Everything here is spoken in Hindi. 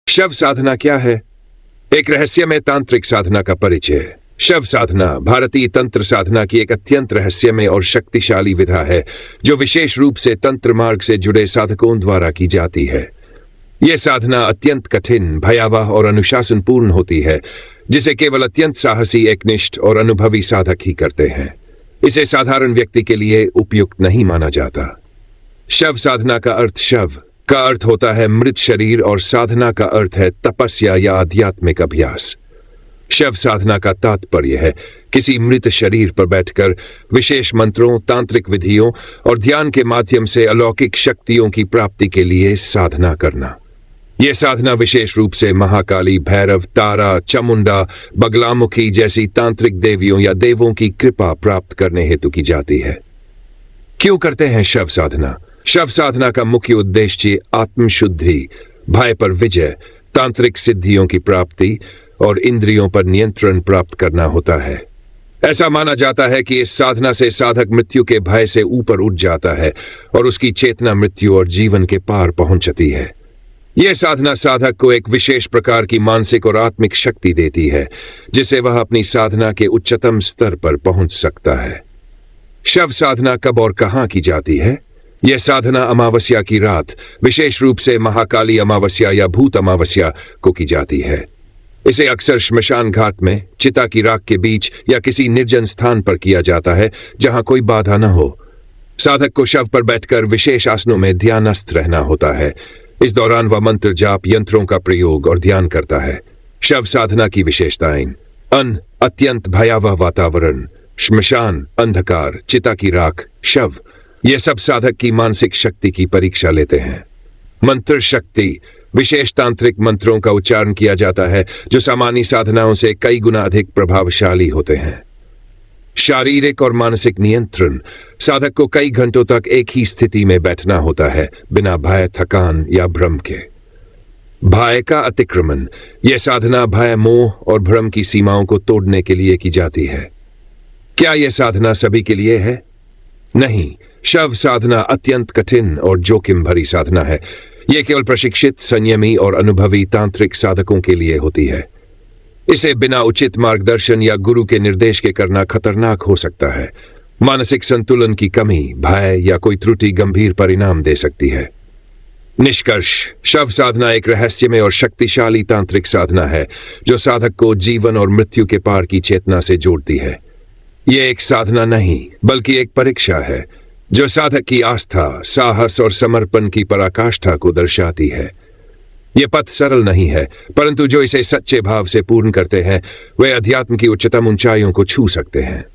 शव साधना क्या है? एक रहस्यमय तांत्रिक साधना का परिचय। शव साधना भारतीय तंत्र साधना की एक अत्यंत रहस्यमय और शक्तिशाली विधा है जो विशेष रूप से तंत्र मार्ग से जुड़े साधकों द्वारा की जाती है। यह साधना अत्यंत कठिन, भयावह और अनुशासनपूर्ण होती है, जिसे केवल अत्यंत साहसी, एकनिष्ठ और अनुभवी साधक ही करते हैं। इसे साधारण व्यक्ति के लिए उपयुक्त नहीं माना जाता। शव साधना का अर्थ शव का अर्थ होता है मृत शरीर और साधना का अर्थ है तपस्या या आध्यात्मिक अभ्यास। शव साधना का तात्पर्य है किसी मृत शरीर पर बैठकर विशेष मंत्रों, तांत्रिक विधियों और ध्यान के माध्यम से अलौकिक शक्तियों की प्राप्ति के लिए साधना करना। यह साधना विशेष रूप से महाकाली, भैरव, तारा, चामुंडा, बगलामुखी जैसी तांत्रिक देवियों या देवों की कृपा प्राप्त करने हेतु की जाती है। क्यों करते हैं शव साधना? शव साधना का मुख्य उद्देश्य आत्मशुद्धि, भय पर विजय, तांत्रिक सिद्धियों की प्राप्ति और इंद्रियों पर नियंत्रण प्राप्त करना होता है। ऐसा माना जाता है कि इस साधना से साधक मृत्यु के भय से ऊपर उठ जाता है और उसकी चेतना मृत्यु और जीवन के पार पहुंचती है। यह साधना साधक को एक विशेष प्रकार की मानसिक और आत्मिक शक्ति देती है, जिससे वह अपनी साधना के उच्चतम स्तर पर पहुंच सकता है। शव साधना कब और कहां की जाती है? यह साधना अमावस्या की रात, विशेष रूप से महाकाली अमावस्या या भूत अमावस्या को की जाती है। इसे अक्सर श्मशान घाट में, चिता की राख के बीच या किसी निर्जन स्थान पर किया जाता है जहां कोई बाधा न हो। साधक को शव पर बैठकर विशेष आसनों में ध्यानस्थ रहना होता है। इस दौरान वह मंत्र जाप, यंत्रों का प्रयोग और ध्यान करता है। शव साधना की विशेषताएं: अत्यंत भयावह वातावरण, श्मशान, अंधकार, चिता की राख, शव, ये सब साधक की मानसिक शक्ति की परीक्षा लेते हैं। मंत्र शक्ति, विशेष तांत्रिक मंत्रों का उच्चारण किया जाता है जो सामान्य साधनाओं से कई गुना अधिक प्रभावशाली होते हैं। शारीरिक और मानसिक नियंत्रण, साधक को कई घंटों तक एक ही स्थिति में बैठना होता है बिना भय, थकान या भ्रम के। भय का अतिक्रमण, यह साधना भय, मोह और भ्रम की सीमाओं को तोड़ने के लिए की जाती है। क्या यह साधना सभी के लिए है? नहीं। शव साधना अत्यंत कठिन और जोखिम भरी साधना है। यह केवल प्रशिक्षित, संयमी और अनुभवी तांत्रिक साधकों के लिए होती है। इसे बिना उचित मार्गदर्शन या गुरु के निर्देश के करना खतरनाक हो सकता है। मानसिक संतुलन की कमी, भय या कोई त्रुटि गंभीर परिणाम दे सकती है। निष्कर्ष: शव साधना एक रहस्यमय और शक्तिशाली तांत्रिक साधना है जो साधक को जीवन और मृत्यु के पार की चेतना से जोड़ती है। यह एक साधना नहीं बल्कि एक परीक्षा है जो साधक की आस्था, साहस और समर्पण की पराकाष्ठा को दर्शाती है। यह पथ सरल नहीं है, परंतु जो इसे सच्चे भाव से पूर्ण करते हैं वे अध्यात्म की उच्चतम ऊंचाइयों को छू सकते हैं।